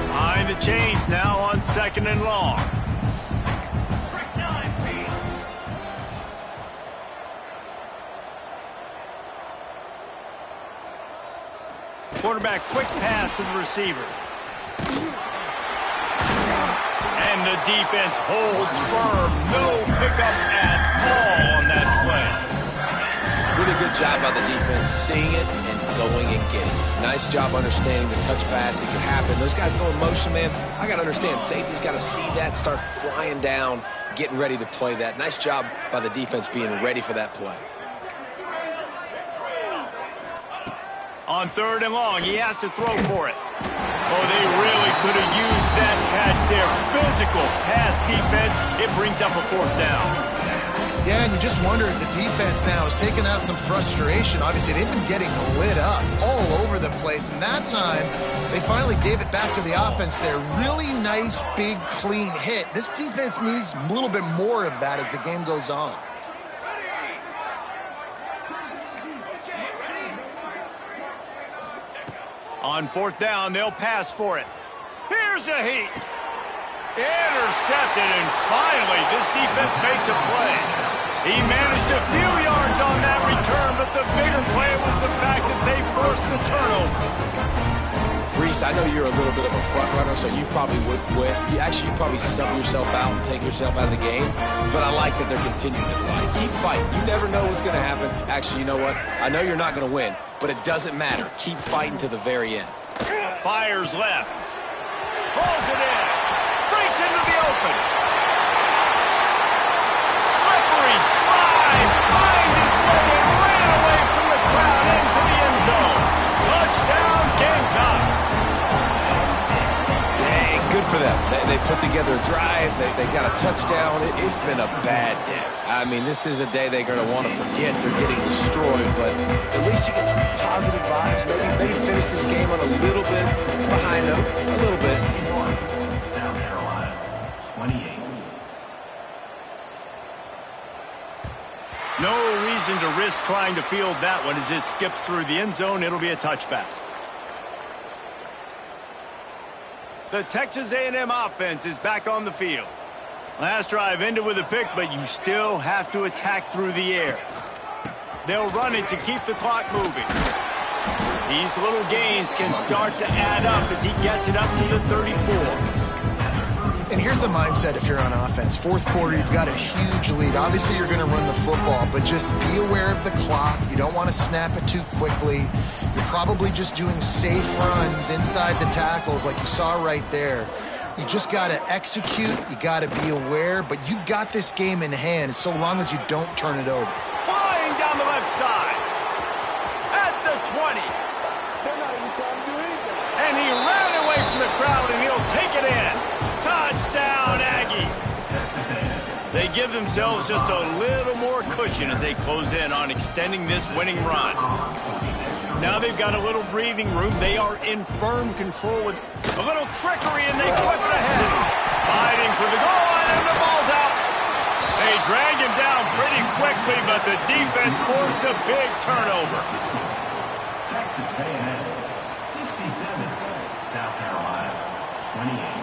Behind the chains now on 2nd and long. Quarterback quick pass to the receiver. And the defense holds firm. No pickup at all on that play. Really good job by the defense, seeing it and going and getting it. Nice job understanding the touch pass. It can happen. Those guys go in motion, man. I got to understand, safety's got to see that, start flying down, getting ready to play that. Nice job by the defense being ready for that play. On 3rd and long, he has to throw for it. Oh, they really could have used that catch there. Physical pass defense. It brings up a 4th down. Yeah, and you just wonder if the defense now is taking out some frustration. Obviously, they've been getting lit up all over the place, and that time they finally gave it back to the offense there. Really nice, big, clean hit. This defense needs a little bit more of that as the game goes on. On 4th down, they'll pass for it. Here's a heat. Intercepted, and finally, this defense makes a play. He managed a few yards on that return, but the bigger play was the fact that they forced the turnover. Reese, I know you're a little bit of a front runner, so you probably would quit. You probably sub yourself out and take yourself out of the game, but I like that they're continuing to fight. Keep fighting. You never know what's going to happen. Actually, you know what? I know you're not going to win, but it doesn't matter. Keep fighting to the very end. Fires left. Pulls it in. Breaks into the open. Slippery slide. Find his way and ran away from the crowd into the end zone. Touchdown, Gamecocks. Hey, good for them. They put together a drive. They got a touchdown. It's been a bad day. I mean, this is a day they're going to want to forget. They're getting destroyed, but at least you get some positive vibes. Maybe finish this game on a little bit behind them. A little bit. South Carolina, 28. No reason to risk trying to field that one as it skips through the end zone. It'll be a touchback. The Texas A&M offense is back on the field. Last drive ended with a pick, but you still have to attack through the air. They'll run it to keep the clock moving. These little gains can start to add up as he gets it up to the 34. And here's the mindset if you're on offense. 4th quarter, you've got a huge lead. Obviously, you're going to run the football, but just be aware of the clock. You don't want to snap it too quickly. You're probably just doing safe runs inside the tackles like you saw right there. You just got to execute. You got to be aware, but you've got this game in hand so long as you don't turn it over. Flying down the left side. At the 20. And he ran away from the crowd, and he'll take it in. Touchdown, Aggies. They give themselves just a little more cushion as they close in on extending this winning run. Now they've got a little breathing room. They are in firm control with... A little trickery, and they flip it ahead. Fighting for the goal line, and the ball's out. They drag him down pretty quickly, but the defense forced a big turnover. Texas A&M 67, South Carolina 28.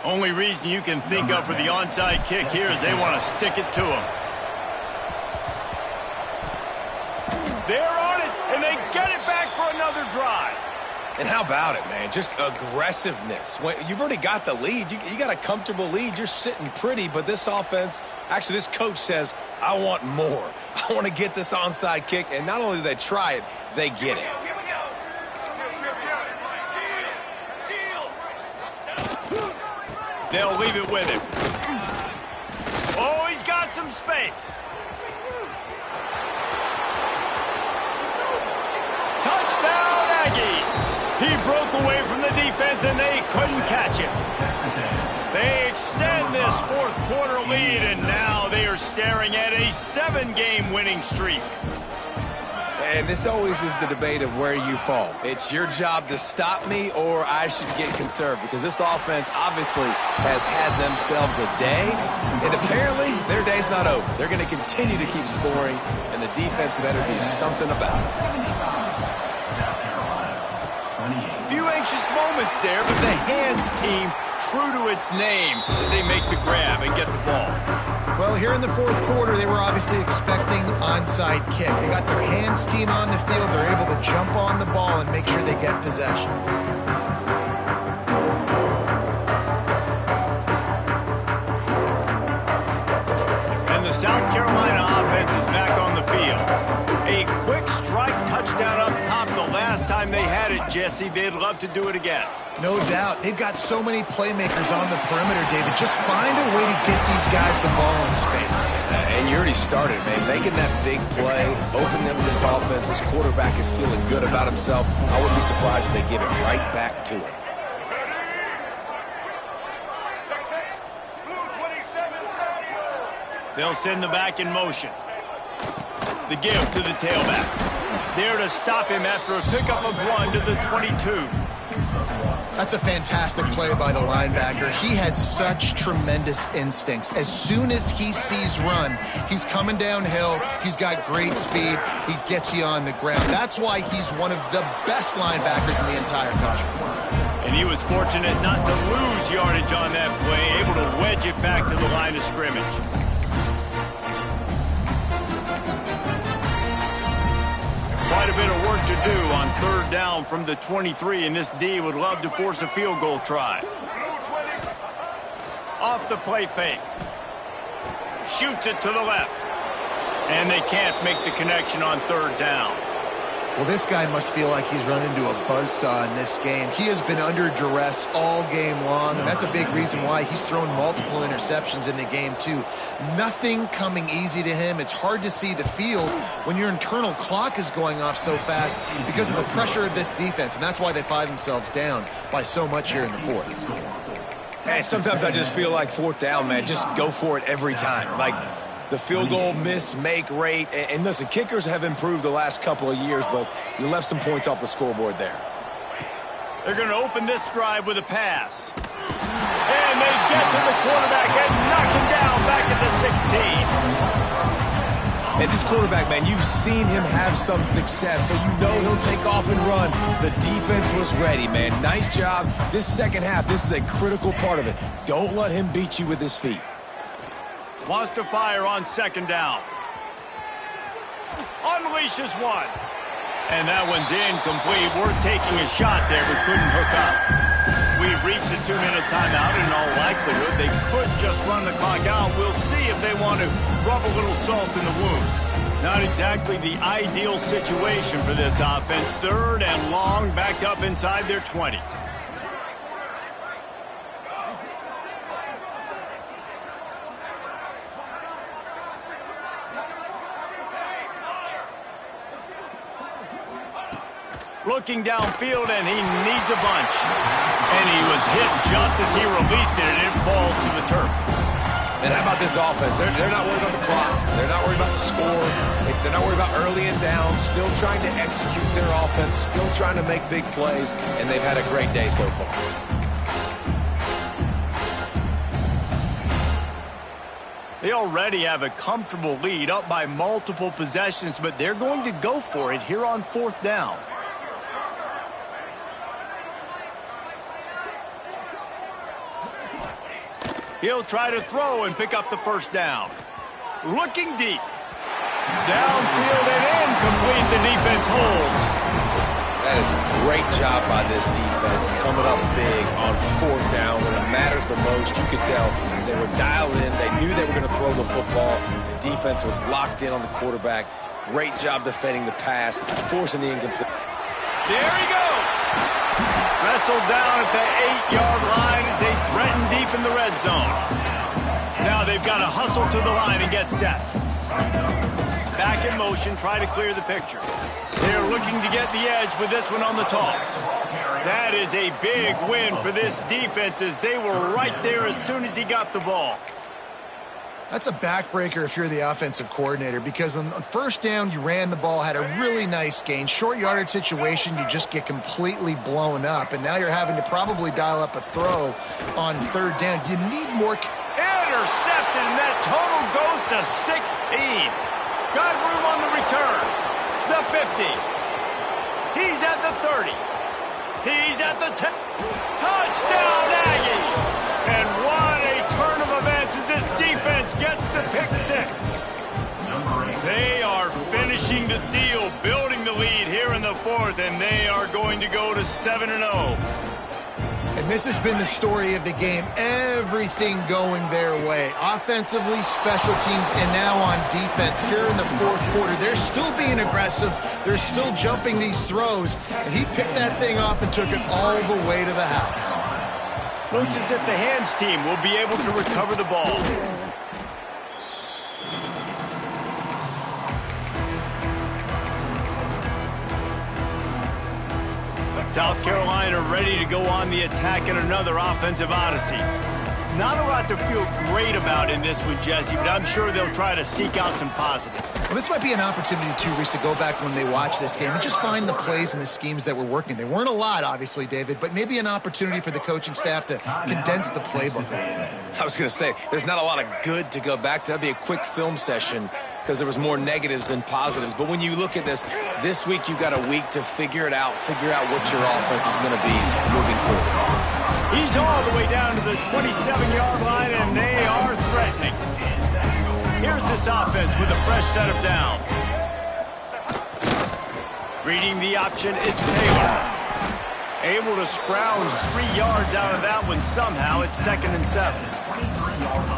Only reason you can think of for the onside kick here is they want to stick it to him. They're on it, and they get it back for another drive. And how about it, man? Just aggressiveness. You've already got the lead. You got a comfortable lead. You're sitting pretty, but this offense, actually this coach says, I want more. I want to get this onside kick, and not only do they try it, they get it. They'll leave it with him. Oh, he's got some space. Touchdown, Aggies! He broke away from the defense, and they couldn't catch him. They extend this fourth quarter lead, and now they are staring at a 7-game winning streak. And this always is the debate of where you fall. It's your job to stop me, or I should get conserved, because this offense obviously has had themselves a day, and apparently their day's not over. They're going to continue to keep scoring, and the defense better do something about it. Few anxious moments there, but the hands team true to its name as they make the grab and get the ball. Well, here in the fourth quarter, they were obviously expecting onside kick. They got their hands team on the field. They're able to jump on the ball and make sure they get possession. And the South Carolina offense is back on the field. A quick strike touchdown up top the last time they had it, Jesse. They'd love to do it again. No doubt. They've got so many playmakers on the perimeter, David. Just find a way to get these guys the ball in space. And you already started, man. Making that big play, open them this offense. This quarterback is feeling good about himself. I wouldn't be surprised if they give it right back to him. They'll send the back in motion. The give to the tailback. There to stop him after a pickup of 1 to the 22. That's a fantastic play by the linebacker. He has such tremendous instincts. As soon as he sees run, he's coming downhill. He's got great speed. He gets you on the ground. That's why he's one of the best linebackers in the entire country. And he was fortunate not to lose yardage on that play, able to wedge it back to the line of scrimmage. Quite a bit of work to do on third down from the 23, and this D would love to force a field goal try. Off the play fake. Shoots it to the left. And they can't make the connection on third down. Well, this guy must feel like he's run into a buzzsaw in this game. He has been under duress all game long, and that's a big reason why he's thrown multiple interceptions in the game, too. Nothing coming easy to him. It's hard to see the field when your internal clock is going off so fast because of the pressure of this defense, and that's why they find themselves down by so much here in the fourth. Hey, sometimes I just feel like fourth down, man, just go for it every time. Like, the field goal miss-make rate. And listen, kickers have improved the last couple of years, but you left some points off the scoreboard there. They're going to open this drive with a pass. And they get to the quarterback and knock him down back at the 16. And this quarterback, man, you've seen him have some success, so you know he'll take off and run. The defense was ready, man. Nice job. This second half, this is a critical part of it. Don't let him beat you with his feet. Wants to fire on second down. Unleashes one. And that one's incomplete. We're taking a shot there, but couldn't hook up. We've reached the 2-minute timeout, and in all likelihood, they could just run the clock out. We'll see if they want to rub a little salt in the wound. Not exactly the ideal situation for this offense. Third and long, backed up inside their 20. Looking downfield, and he needs a bunch. And he was hit just as he released it, and it falls to the turf. And how about this offense? They're not worried about the clock. They're not worried about the score. They're not worried about early and down. Still trying to execute their offense. Still trying to make big plays. And they've had a great day so far. They already have a comfortable lead, up by multiple possessions, but they're going to go for it here on 4th down. He'll try to throw and pick up the first down. Looking deep. Downfield and incomplete. The defense holds. That is a great job by this defense, coming up big on 4th down when it matters the most. You could tell they were dialed in. They knew they were going to throw the football. The defense was locked in on the quarterback. Great job defending the pass, forcing the incomplete. There he goes. Wrestled down at the 8-yard line as they threaten deep in the red zone. Now they've got to hustle to the line and get set. Back in motion, try to clear the picture. They're looking to get the edge with this one on the toss. That is a big win for this defense as they were right there as soon as he got the ball. That's a backbreaker if you're the offensive coordinator, because on 1st down, you ran the ball, had a really nice gain. Short yardage situation, you just get completely blown up, and now you're having to probably dial up a throw on 3rd down. You need more. Intercepted, and that total goes to 16. Got room on the return. The 50. He's at the 30. He's at the 10. Touchdown, Aggies! And what a turn of events as this defense gets the pick 6. They are finishing the deal, building the lead here in the 4th, and they are going to go to 7-0. And this has been the story of the game. Everything going their way. Offensively, special teams, and now on defense. Here in the 4th quarter, they're still being aggressive. They're still jumping these throws. And he picked that thing up and took it all the way to the house. Looks as if the hands team will be able to recover the ball. South Carolina ready to go on the attack in another offensive odyssey. Not a lot to feel great about in this one, Jesse, but I'm sure they'll try to seek out some positives. Well, this might be an opportunity, too, Reese, to go back when they watch this game and just find the plays and the schemes that were working. There weren't a lot, obviously, David, but maybe an opportunity for the coaching staff to condense the playbook. I was going to say, there's not a lot of good to go back to. That'd be a quick film session because there was more negatives than positives. But when you look at this week you've got a week to figure it out, figure out what your offense is going to be moving forward. He's all the way down to the 27-yard line, and they are threatening. Here's this offense with a fresh set of downs. Reading the option, it's Taylor. Able to scrounge 3 yards out of that one somehow. It's 2nd and 7.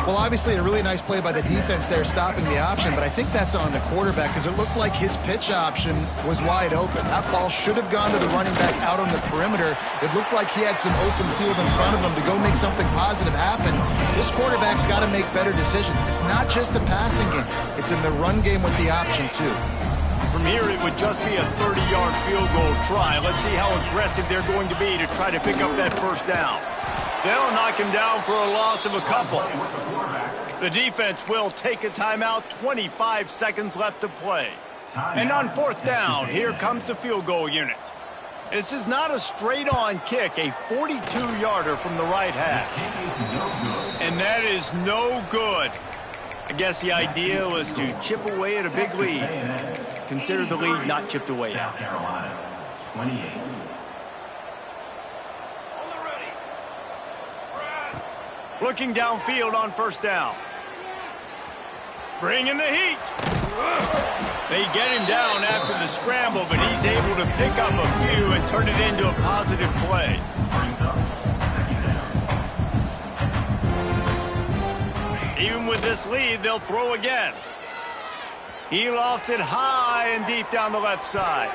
Well, obviously a really nice play by the defense there stopping the option, but I think that's on the quarterback because it looked like his pitch option was wide open. That ball should have gone to the running back out on the perimeter. It looked like he had some open field in front of him to go make something positive happen. This quarterback's got to make better decisions. It's not just the passing game. It's in the run game with the option, too. From here, it would just be a 30-yard field goal try. Let's see how aggressive they're going to be to try to pick up that first down. They'll knock him down for a loss of a couple. The defense will take a timeout. 25 seconds left to play. And on 4th down, here comes the field goal unit. This is not a straight-on kick, a 42-yarder from the right hash. And that is no good. I guess the idea was to chip away at a big lead. Consider the lead not chipped away at. South Carolina, 28. Looking downfield on 1st down. Bringing the heat. They get him down after the scramble, but he's able to pick up a few and turn it into a positive play. Even with this lead, they'll throw again. He lofts it high and deep down the left side.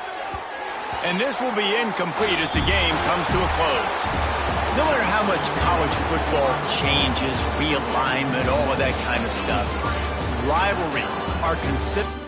And this will be incomplete as the game comes to a close. No matter how much college football changes, realignment, all of that kind of stuff, rivalries are considered.